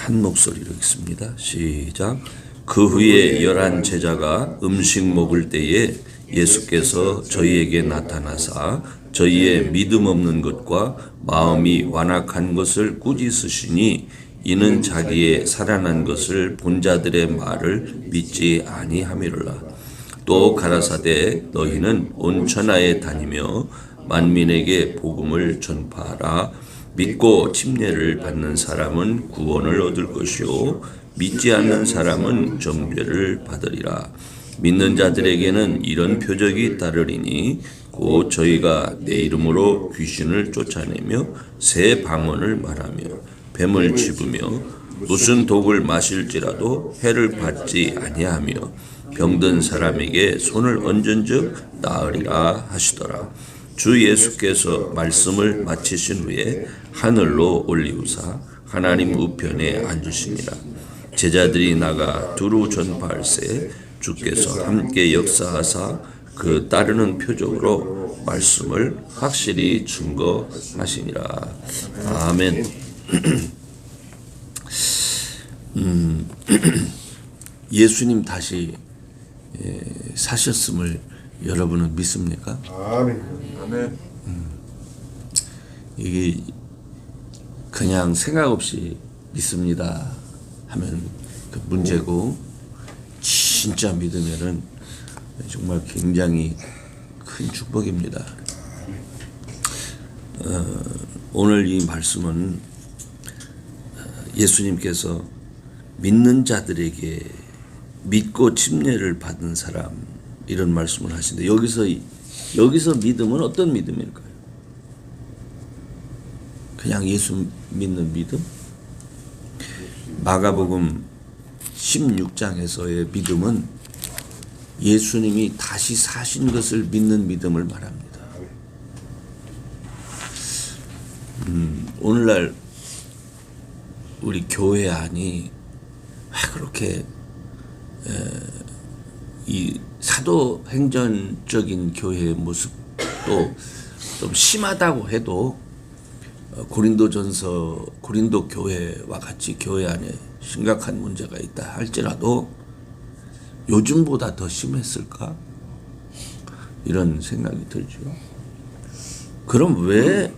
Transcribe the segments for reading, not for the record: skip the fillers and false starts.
한 목소리로 읽습니다. 시작. 그 후에 11 제자가 음식 먹을 때에 예수께서 저희에게 나타나사 저희의 믿음 없는 것과 마음이 완악한 것을 꾸짖으시니 이는 자기의 살아난 것을 본 자들의 말을 믿지 아니함이로라. 또 가라사대 너희는 온 천하에 다니며 만민에게 복음을 전파하라. 믿고 침례를 받는 사람은 구원을 얻을 것이요 믿지 않는 사람은 정죄를 받으리라. 믿는 자들에게는 이런 표적이 따르리니 곧 저희가 내 이름으로 귀신을 쫓아내며 새 방언을 말하며 뱀을 집으며 무슨 독을 마실지라도 해를 받지 아니하며 병든 사람에게 손을 얹은즉 나으리라 하시더라. 주 예수께서 말씀을 마치신 후에 하늘로 올리우사 하나님 우편에 앉으시니라. 제자들이 나가 두루 전파할새 주께서 함께 역사하사 그 따르는 표적으로 말씀을 확실히 증거하시니라. 아멘. 예수님 다시 사셨음을 여러분은 믿습니까? 아멘. 아멘. 이게 그냥 생각 없이 믿습니다 하면 그 문제고, 진짜 믿으면은 정말 굉장히 큰 축복입니다. 오늘 이 말씀은 예수님께서 믿는 자들에게 믿고 침례를 받은 사람, 이런 말씀을 하시는데, 여기서 믿음은 어떤 믿음일까요? 그냥 예수 믿는 믿음? 마가복음 16장에서의 믿음은 예수님이 다시 사신 것을 믿는 믿음을 말합니다. 오늘날 우리 교회 안이 왜 그렇게 이 사도행전적인 교회의 모습도 좀 심하다고 해도 고린도 교회와 같이 교회 안에 심각한 문제가 있다 할지라도 요즘보다 더 심했을까? 이런 생각이 들죠. 그럼 왜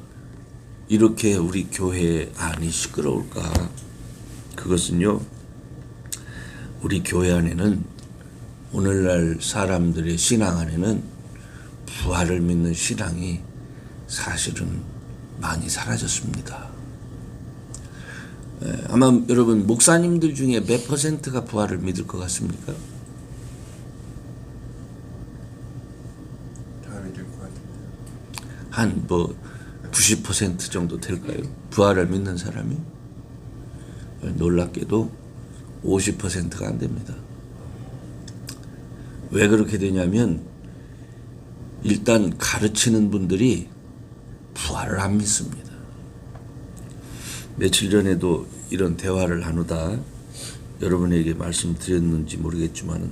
이렇게 우리 교회 안이 시끄러울까? 그것은요, 우리 교회 안에는, 오늘날 사람들의 신앙 안에는 부활을 믿는 신앙이 사실은 많이 사라졌습니다. 아마 여러분 목사님들 중에 몇 %가 부활을 믿을 것 같습니까? 다 믿을 것 같은데. 한 90% 정도 될까요? 부활을 믿는 사람이? 놀랍게도 50%가 안 됩니다. 왜 그렇게 되냐면, 일단 가르치는 분들이 부활을 안 믿습니다. 며칠 전에도 이런 대화를 나누다 여러분에게 말씀드렸는지 모르겠지만,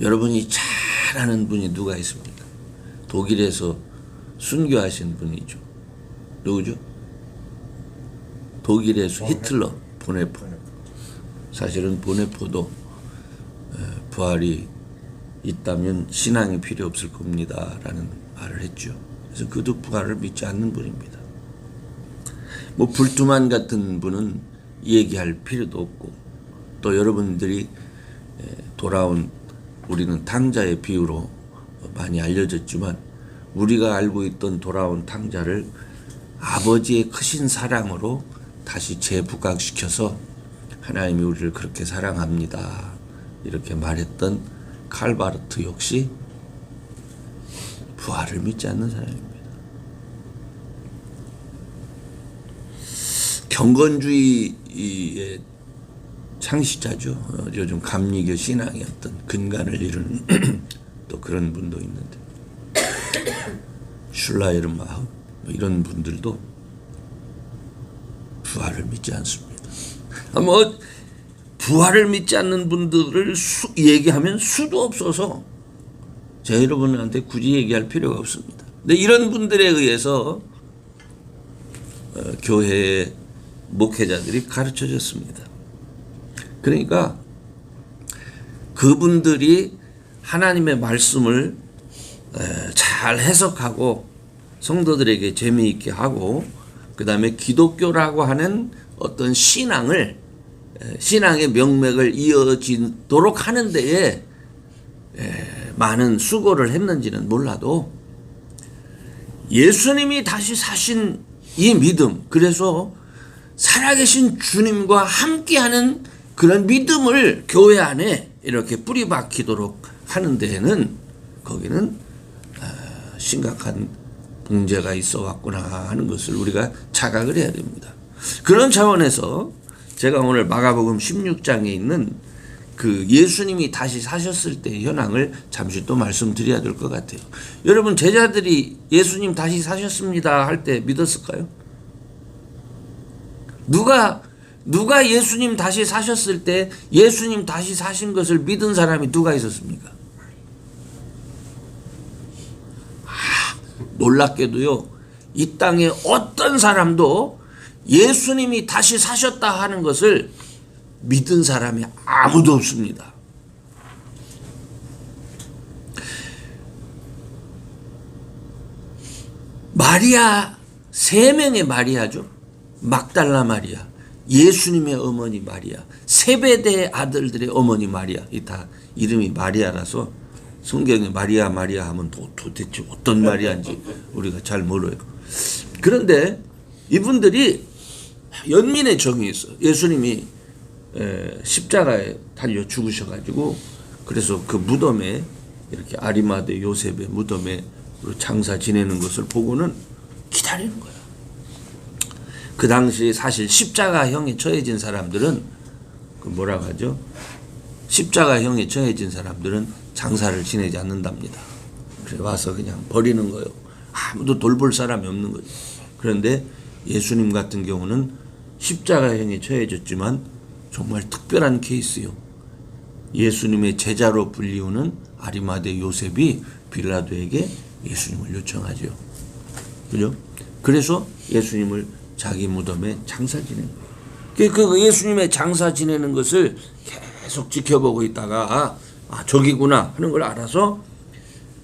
여러분이 잘 아는 분이 누가 있습니까? 독일에서 순교하신 분이죠. 누구죠? 독일에서 히틀러, 보네포. 사실은 보네포도 부활이 있다면 신앙이 필요 없을 겁니다 라는 말을 했죠. 그래서 그도 부활을 믿지 않는 분입니다. 불투만 같은 분은 얘기할 필요도 없고, 또 여러분들이 돌아온, 우리는 탕자의 비유로 많이 알려졌지만, 우리가 알고 있던 돌아온 탕자를 아버지의 크신 사랑으로 다시 재부각시켜서 하나님이 우리를 그렇게 사랑합니다 이렇게 말했던 칼바르트 역시 부활을 믿지 않는 사람입니다. 경건주의의 창시자죠. 요즘 감리교 신앙의 어떤 근간을 이루는 또 그런 분도 있는데, 슐라이르마흐 이런 분들도 부활을 믿지 않습니다. 부활을 믿지 않는 분들을 얘기하면 수도 없어서 제가 여러분한테 굳이 얘기할 필요가 없습니다. 근데 이런 분들에 의해서 교회의 목회자들이 가르쳐졌습니다. 그러니까 그분들이 하나님의 말씀을 잘 해석하고 성도들에게 재미있게 하고 그 다음에 기독교라고 하는 어떤 신앙의 명맥을 이어지도록 하는 데에 많은 수고를 했는지는 몰라도 예수님이 다시 사신 이 믿음, 그래서 살아계신 주님과 함께하는 그런 믿음을 교회 안에 이렇게 뿌리박히도록 하는 데에는 거기는 심각한 문제가 있어 왔구나 하는 것을 우리가 자각을 해야 됩니다. 그런 차원에서 제가 오늘 마가복음 16장에 있는 그 예수님이 다시 사셨을 때의 현황을 잠시 또 말씀드려야 될 것 같아요. 여러분, 제자들이 예수님 다시 사셨습니다 할 때 믿었을까요? 누가 예수님 다시 사셨을 때 예수님 다시 사신 것을 믿은 사람이 누가 있었습니까? 놀랍게도요, 이 땅에 어떤 사람도 예수님이 다시 사셨다 하는 것을 믿은 사람이 아무도 없습니다. 마리아, 3명의 마리아죠. 막달라 마리아, 예수님의 어머니 마리아, 세베대의 아들들의 어머니 마리아, 이 다 이름이 마리아라서 성경에 마리아 하면 도대체 어떤 마리아인지 우리가 잘 몰라요. 그런데 이분들이 연민의 정이 있어요. 예수님이 십자가에 달려 죽으셔가지고 그래서 그 무덤에 이렇게 아리마대 요셉의 무덤에 장사 지내는 것을 보고는 기다리는 거예요. 그 당시 사실 십자가형에 처해진 사람들은 그 뭐라고 하죠? 십자가형에 처해진 사람들은 장사를 지내지 않는답니다. 그래 와서 그냥 버리는 거예요. 아무도 돌볼 사람이 없는 거죠. 그런데 예수님 같은 경우는 십자가형에 처해졌지만 정말 특별한 케이스요. 예수님의 제자로 불리우는 아리마대 요셉이 빌라도에게 예수님을 요청하죠. 그죠? 그래서 예수님을 자기 무덤에 장사 지낸 거예요. 그 예수님의 장사 지내는 것을 계속 지켜보고 있다가 저기구나 하는 걸 알아서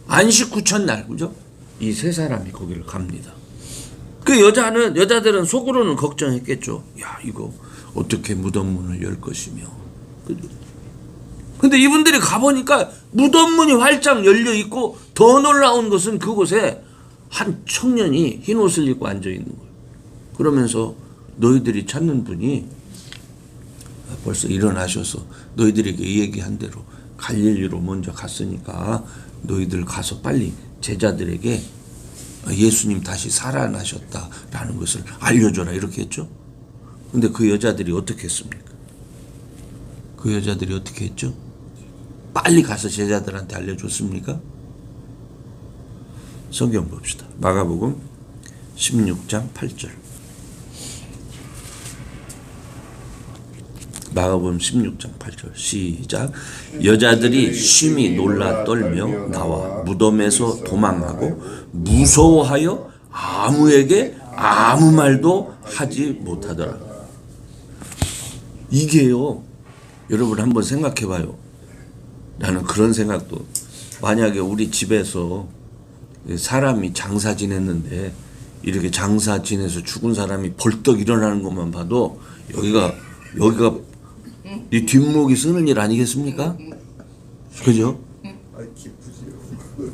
안식 후 첫날, 그죠? 이 3사람이 거기를 갑니다. 그 여자들은 속으로는 걱정했겠죠. 야, 이거 어떻게 무덤 문을 열 것이며. 근데 이분들이 가보니까 무덤 문이 활짝 열려 있고 더 놀라운 것은 그곳에 한 청년이 흰 옷을 입고 앉아 있는 거예요. 그러면서 너희들이 찾는 분이 벌써 일어나셔서 너희들에게 얘기한 대로 갈릴리로 먼저 갔으니까 너희들 가서 빨리 제자들에게 예수님 다시 살아나셨다라는 것을 알려줘라 이렇게 했죠. 근데 그 여자들이 어떻게 했습니까? 그 여자들이 어떻게 했죠? 빨리 가서 제자들한테 알려줬습니까? 성경 봅시다. 마가복음 16장 8절. 마가복음 16장 8절 시작. 여자들이 심히 놀라 떨며 나와 무덤에서 도망하고 무서워하여 아무에게 아무 말도 하지 못하더라. 이게요, 여러분 한번 생각해 봐요. 나는 그런 생각도, 만약에 우리 집에서 사람이 장사 지냈는데 이렇게 장사 지내서 죽은 사람이 벌떡 일어나는 것만 봐도 여기가 이 뒷목이 쓰는 일 아니겠습니까? 그죠?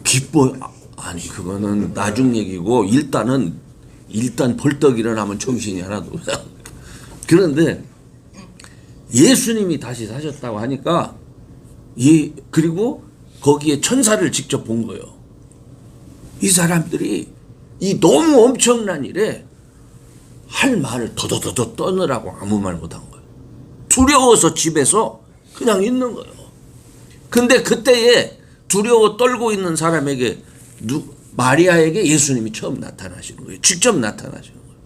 기뻐. 아니 그거는 나중 얘기고 일단 벌떡 일어나면 정신이 하나도 없어. 그런데 예수님이 다시 사셨다고 하니까 그리고 거기에 천사를 직접 본 거예요. 이 사람들이 이 너무 엄청난 일에 할 말을 더더더더 떠느라고 아무 말 못한 거예요. 두려워서 집에서 그냥 있는 거예요. 근데 그때에 두려워 떨고 있는 사람에게 마리아에게 예수님이 처음 나타나시는 거예요. 직접 나타나시는 거예요.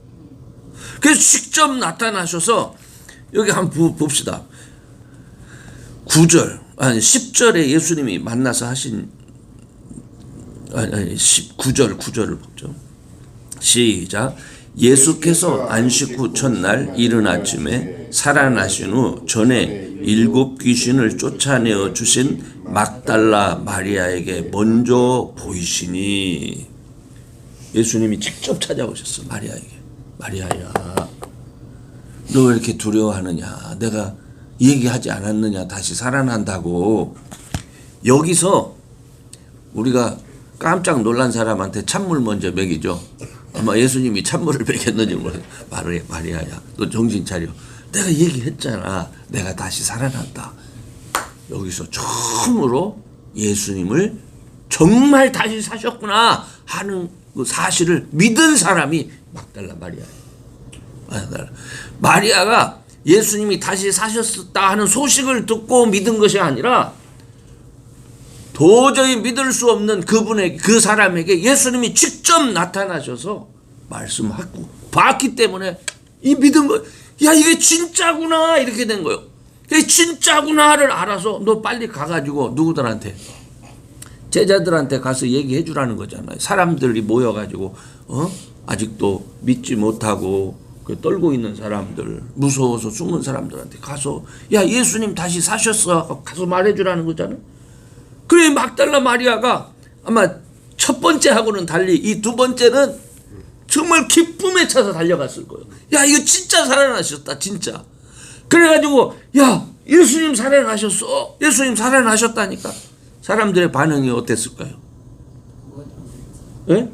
그래서 직접 나타나셔서 여기 한번 봅시다. 10절에 예수님이 만나서 하신 9절을 보죠. 시작. 예수께서 안식 후 첫날 이른 아침에 살아나신 후 전에 7 귀신을 쫓아내어 주신 막달라 마리아에게 먼저 보이시니. 예수님이 직접 찾아오셨어. 마리아에게. 마리아야, 너 왜 이렇게 두려워하느냐? 내가 얘기하지 않았느냐? 다시 살아난다고. 여기서 우리가 깜짝 놀란 사람한테 찬물 먼저 먹이죠. 아마 예수님이 찬물을 먹였는지 모르겠어. 마리아야, 너 정신 차려. 내가 얘기했잖아. 내가 다시 살아난다. 여기서 처음으로 예수님을 정말 다시 사셨구나 하는 그 사실을 믿은 사람이 막달라 마리아예요. 마리아가 예수님이 다시 사셨다 하는 소식을 듣고 믿은 것이 아니라 도저히 믿을 수 없는 그 사람에게 예수님이 직접 나타나셔서 말씀하고 봤기 때문에 이 믿은 거, 야, 이게 진짜구나 이렇게 된 거예요. 이게 진짜구나를 알아서 너 빨리 가가지고 누구들한테, 제자들한테 가서 얘기해 주라는 거잖아요. 사람들이 모여가지고 아직도 믿지 못하고 떨고 있는 사람들, 무서워서 숨은 사람들한테 가서, 야, 예수님 다시 사셨어 가서 말해주라는 거잖아요. 그래, 막달라 마리아가 아마 첫 번째하고는 달리 이 두 번째는 정말 기쁨에 차서 달려갔을 거예요. 야, 이거 진짜 살아나셨다, 진짜. 그래가지고, 야, 예수님 살아나셨어. 예수님 살아나셨다니까. 사람들의 반응이 어땠을까요? 예?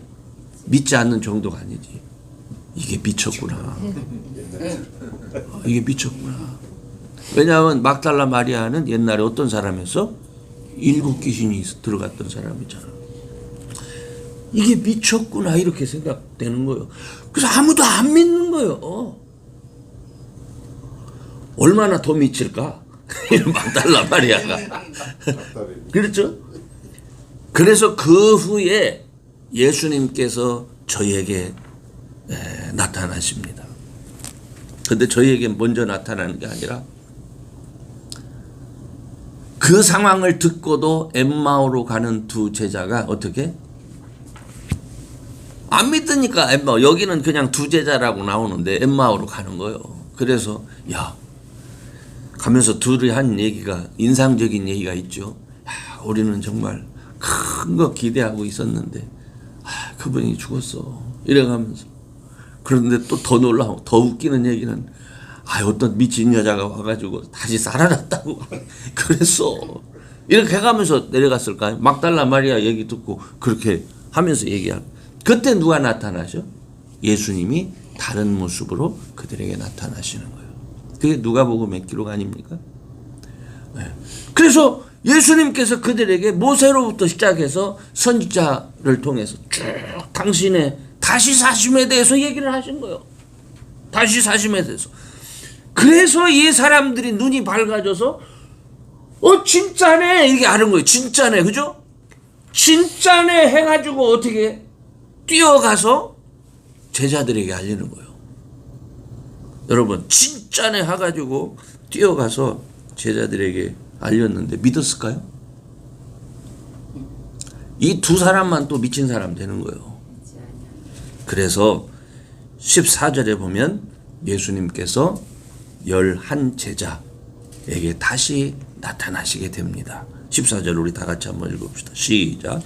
믿지 않는 정도가 아니지. 이게 미쳤구나. 이게 미쳤구나. 왜냐하면 막달라 마리아는 옛날에 어떤 사람이었어? 7 귀신이 들어갔던 사람이잖아. 이게 미쳤구나 이렇게 생각되는 거예요. 그래서 아무도 안 믿는 거예요. 얼마나 더 미칠까? 막달라 마리아가. 그렇죠? 그래서 그 후에 예수님께서 저에게 나타나십니다. 근데 저에게 먼저 나타나는 게 아니라 그 상황을 듣고도 엠마오로 가는 두 제자가 어떻게? 안 믿으니까 엠마오. 여기는 그냥 두 제자라고 나오는데 엠마오로 가는 거예요. 그래서 야, 가면서 둘이 한 얘기가, 인상적인 얘기가 있죠. 야, 우리는 정말 큰 거 기대하고 있었는데 그분이 죽었어. 이래가면서. 그런데 또 더 놀라워, 더 웃기는 얘기는, 어떤 미친 여자가 와가지고 다시 살아났다고 그랬어. 이렇게 해가면서 내려갔을까요? 막달라 마리아 얘기 듣고 그렇게 하면서 얘기하고. 그때 누가 나타나죠? 예수님이 다른 모습으로 그들에게 나타나시는 거예요. 그게 누가복음 몇 기록 아닙니까? 네. 그래서 예수님께서 그들에게 모세로부터 시작해서 선지자를 통해서 쭉 당신의 다시 사심에 대해서 얘기를 하신 거예요. 다시 사심에 대해서. 그래서 이 사람들이 눈이 밝아져서 진짜네 이렇게 아는 거예요. 진짜네, 그죠? 진짜네 해가지고 어떻게 뛰어가서 제자들에게 알리는 거예요. 여러분, 진짜네 해가지고 뛰어가서 제자들에게 알렸는데 믿었을까요? 이 두 사람만 또 미친 사람 되는 거예요. 그래서 14절에 보면 예수님께서 11 제자에게 다시 나타나시게 됩니다. 14절 우리 다 같이 한번 읽어봅시다. 시작.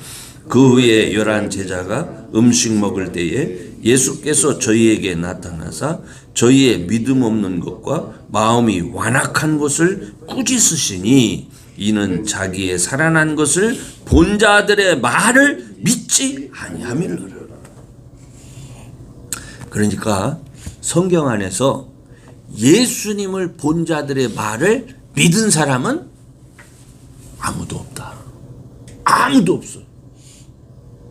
그 후에 11 제자가 음식 먹을 때에 예수께서 저희에게 나타나사 저희의 믿음 없는 것과 마음이 완악한 것을 꾸짖으시니 이는 자기의 살아난 것을 본 자들의 말을 믿지 아니함이라. 그러니까 성경 안에서 예수님을 본 자들의 말을 믿은 사람은 아무도 없다. 아무도 없어요.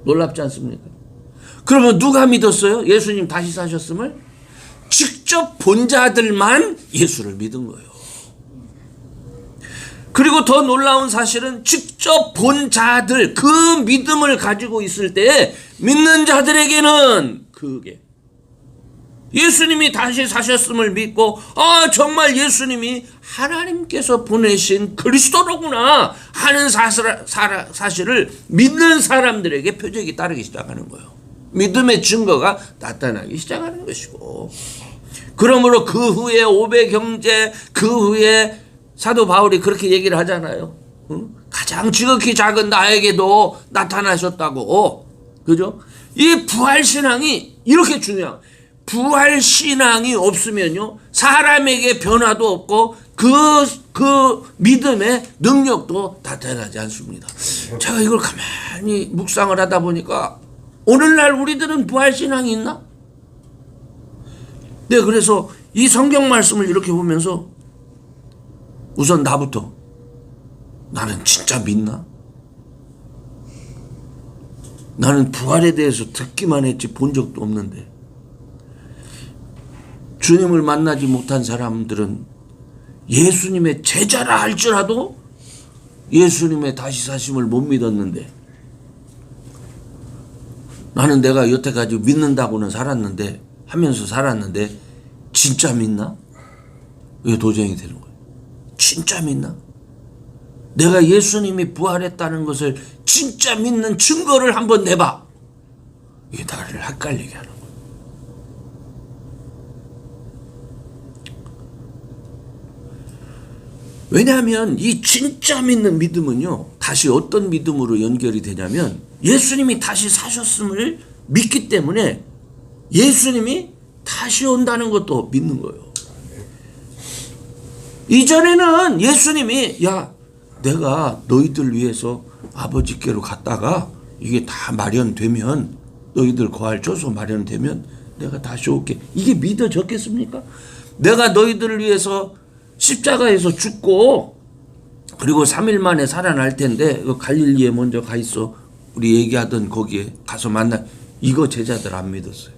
놀랍지 않습니까? 그러면 누가 믿었어요? 예수님 다시 사셨음을? 직접 본 자들만 예수를 믿은 거예요. 그리고 더 놀라운 사실은 직접 본 자들, 그 믿음을 가지고 있을 때 믿는 자들에게는 그게 예수님이 다시 사셨음을 믿고 정말 예수님이 하나님께서 보내신 그리스도로구나 하는 사실을 믿는 사람들에게 표적이 따르기 시작하는 거예요. 믿음의 증거가 나타나기 시작하는 것이고, 그러므로 그 후에 오베 경제, 그 후에 사도 바울이 그렇게 얘기를 하잖아요. 가장 지극히 작은 나에게도 나타나셨다고. 그죠? 이 부활신앙이 이렇게 중요한, 부활신앙이 없으면요, 사람에게 변화도 없고 그 믿음의 능력도 나타나지 않습니다. 제가 이걸 가만히 묵상을 하다 보니까 오늘날 우리들은 부활신앙이 있나? 네, 그래서 이 성경 말씀을 이렇게 보면서 우선 나부터, 나는 진짜 믿나? 나는 부활에 대해서 듣기만 했지 본 적도 없는데, 주님을 만나지 못한 사람들은 예수님의 제자라 할지라도 예수님의 다시 사심을 못 믿었는데, 나는 내가 여태까지 믿는다고는 살았는데, 하면서 살았는데 진짜 믿나? 이게 도전이 되는 거예요. 진짜 믿나? 내가 예수님이 부활했다는 것을 진짜 믿는 증거를 한번 내봐. 이게 나를 헷갈리게 하는 거예요. 왜냐하면 이 진짜 믿는 믿음은요, 다시 어떤 믿음으로 연결이 되냐면 예수님이 다시 사셨음을 믿기 때문에 예수님이 다시 온다는 것도 믿는 거예요. 이전에는 예수님이, 야, 내가 너희들 위해서 아버지께로 갔다가 이게 다 마련되면, 너희들 거할 처소 마련되면 내가 다시 올게. 이게 믿어졌겠습니까? 내가 너희들을 위해서 십자가에서 죽고 그리고 3일 만에 살아날 텐데 갈릴리에 먼저 가 있어. 우리 얘기하던 거기에 가서 만나. 이거 제자들 안 믿었어요.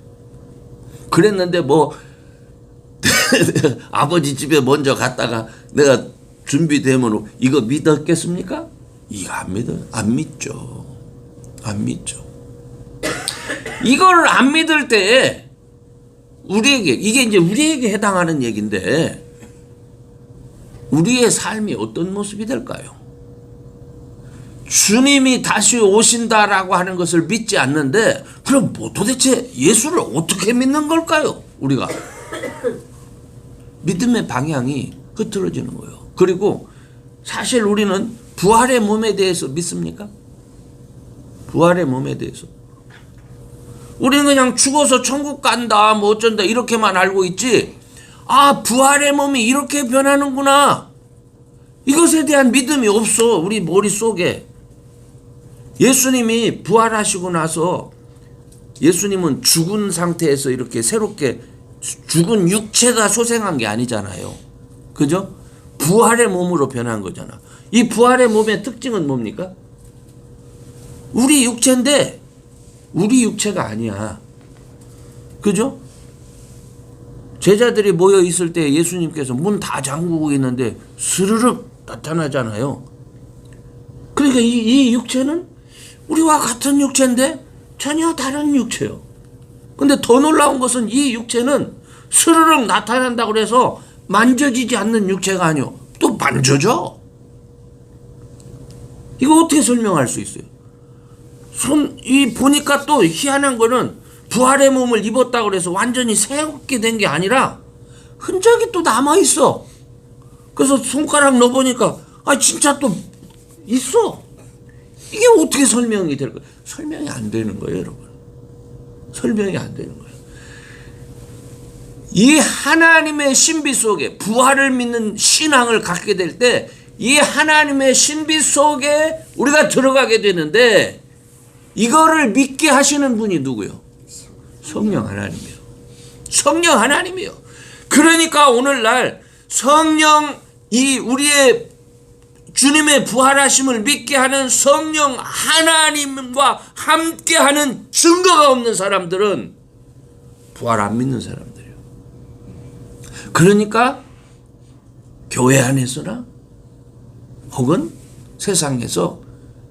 그랬는데 뭐 아버지 집에 먼저 갔다가 내가 준비되면 이거 믿었겠습니까? 이거 안 믿어요. 안 믿죠. 안 믿죠. 이걸 안 믿을 때 우리에게, 이게 이제 우리에게 해당하는 얘기인데, 우리의 삶이 어떤 모습이 될까요? 주님이 다시 오신다라고 하는 것을 믿지 않는데, 그럼 뭐 도대체 예수를 어떻게 믿는 걸까요? 우리가 믿음의 방향이 흐트러지는 거예요. 그리고 사실 우리는 부활의 몸에 대해서 믿습니까? 부활의 몸에 대해서 우리는 그냥 죽어서 천국 간다 뭐 어쩐다 이렇게만 알고 있지, 아, 부활의 몸이 이렇게 변하는구나, 이것에 대한 믿음이 없어. 우리 머릿속에. 예수님이 부활하시고 나서 예수님은 죽은 상태에서 이렇게 새롭게, 죽은 육체가 소생한 게 아니잖아요. 그죠? 부활의 몸으로 변한 거잖아. 이 부활의 몸의 특징은 뭡니까? 우리 육체인데 우리 육체가 아니야. 그죠? 제자들이 모여 있을 때 예수님께서 문 다 잠그고 있는데 스르륵 나타나잖아요. 그러니까 이 육체는 우리와 같은 육체인데 전혀 다른 육체요. 근데 더 놀라운 것은 이 육체는 스르륵 나타난다고 해서 만져지지 않는 육체가 아니요, 또 만져져. 이거 어떻게 설명할 수 있어요? 보니까 또 희한한 거는 부활의 몸을 입었다고 해서 완전히 새롭게 된 게 아니라 흔적이 또 남아있어. 그래서 손가락 넣어보니까 진짜 또 있어. 이게 어떻게 설명이 될까요? 설명이 안 되는 거예요, 여러분. 설명이 안 되는 거예요. 이 하나님의 신비 속에, 부활을 믿는 신앙을 갖게 될 때 이 하나님의 신비 속에 우리가 들어가게 되는데, 이거를 믿게 하시는 분이 누구요? 성령 하나님이요. 성령 하나님이요. 그러니까 오늘날 성령, 우리의 주님의 부활하심을 믿게 하는 성령 하나님과 함께하는 증거가 없는 사람들은 부활 안 믿는 사람들이에요. 그러니까 교회 안에서나 혹은 세상에서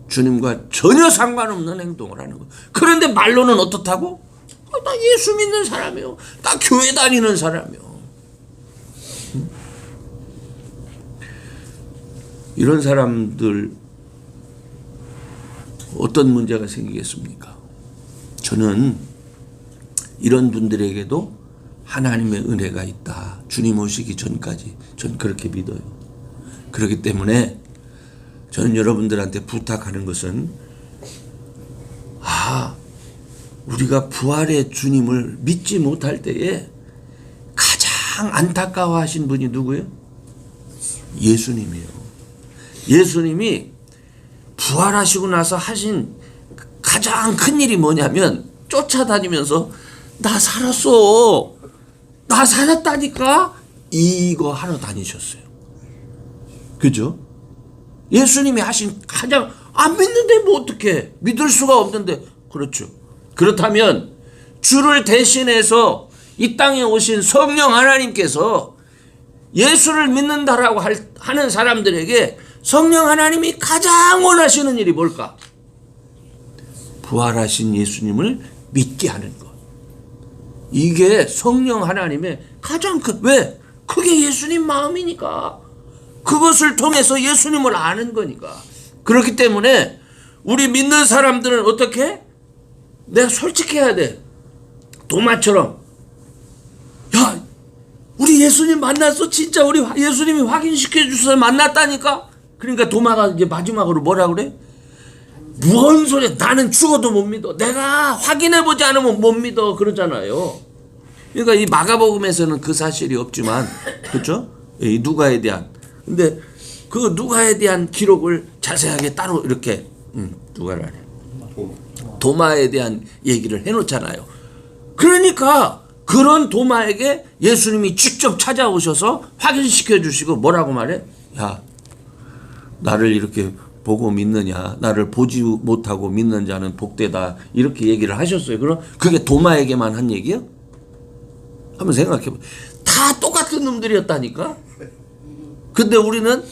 주님과 전혀 상관없는 행동을 하는 거예요. 그런데 말로는 어떻다고? 나 예수 믿는 사람이요. 나 교회 다니는 사람이요. 이런 사람들 어떤 문제가 생기겠습니까? 저는 이런 분들에게도 하나님의 은혜가 있다. 주님 오시기 전까지 전 그렇게 믿어요. 그렇기 때문에 저는 여러분들한테 부탁하는 것은 우리가 부활의 주님을 믿지 못할 때에 가장 안타까워하신 분이 누구예요? 예수님이에요. 예수님이 부활하시고 나서 하신 가장 큰 일이 뭐냐면 쫓아다니면서 나 살았어. 나 살았다니까? 이거 하러 다니셨어요. 그죠? 예수님이 하신 가장 안 믿는데 뭐 어떡해. 믿을 수가 없는데. 그렇죠. 그렇다면 주를 대신해서 이 땅에 오신 성령 하나님께서 예수를 믿는다라고 하는 사람들에게 성령 하나님이 가장 원하시는 일이 뭘까? 부활하신 예수님을 믿게 하는 것. 이게 성령 하나님의 가장 왜? 그게 예수님 마음이니까. 그것을 통해서 예수님을 아는 거니까. 그렇기 때문에 우리 믿는 사람들은 어떻게? 내가 솔직해야 돼. 도마처럼. 야, 우리 예수님 만났어? 진짜 우리 예수님이 확인시켜 주셔서 만났다니까? 그러니까 도마가 이제 마지막으로 뭐라 그래? 뭔 소리야? 나는 죽어도 못 믿어. 내가 확인해보지 않으면 못 믿어. 그러잖아요. 그러니까 이 마가복음에서는 그 사실이 없지만, 그렇죠? 이 누가에 대한. 근데 그 누가에 대한 기록을 자세하게 따로 이렇게 누가를 하네. 도마에 대한 얘기를 해놓잖아요. 그러니까 그런 도마에게 예수님이 직접 찾아오셔서 확인시켜 주시고 뭐라고 말해? 야, 나를 이렇게 보고 믿느냐, 나를 보지 못하고 믿는 자는 복되다, 이렇게 얘기를 하셨어요. 그럼 그게 도마에게만 한 얘기예요? 한번 생각해봐. 다 똑같은 놈들이었다니까. 근데 우리는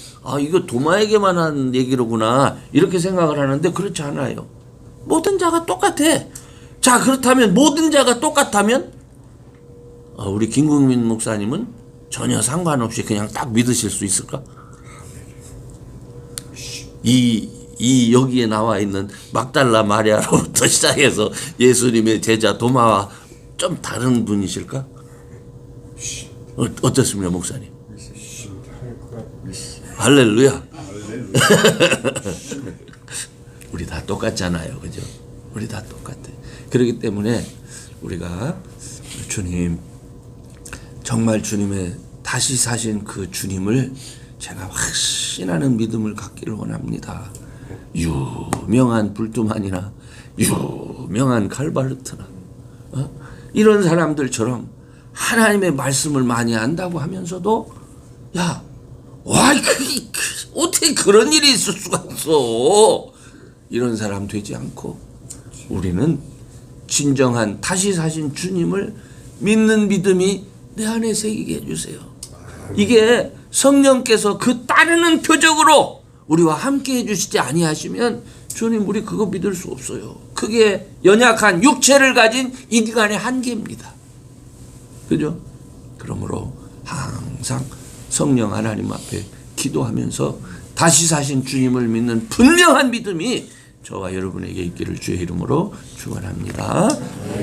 이거 도마에게만 한 얘기로구나 이렇게 생각을 하는데 그렇지 않아요. 모든 자가 똑같아. 자, 그렇다면 모든 자가 똑같다면 우리 김국민 목사님은 전혀 상관없이 그냥 딱 믿으실 수 있을까? 이 여기에 나와 있는 막달라 마리아로부터 시작해서 예수님의 제자 도마와 좀 다른 분이실까? 어떻습니까, 목사님? 할렐루야. 우리 다 똑같잖아요, 그죠? 우리 다 똑같아. 그렇기 때문에 우리가 주님, 정말 주님의 다시 사신 그 주님을 제가 확신하는 믿음을 갖기를 원합니다. 유명한 불두만이나 유명한 칼바르트나 이런 사람들처럼 하나님의 말씀을 많이 안다고 하면서도 어떻게 그런 일이 있을 수가 있어. 이런 사람 되지 않고 우리는 진정한 다시 사신 주님을 믿는 믿음이 내 안에 새기게 해주세요. 이게 성령께서 그 따르는 표적으로 우리와 함께 해주시지 아니하시면 주님, 우리 그거 믿을 수 없어요. 그게 연약한 육체를 가진 인간의 한계입니다. 그죠? 그러므로 항상 성령 하나님 앞에 기도하면서 다시 사신 주님을 믿는 분명한 믿음이 저와 여러분에게 있기를 주의 이름으로 축원합니다.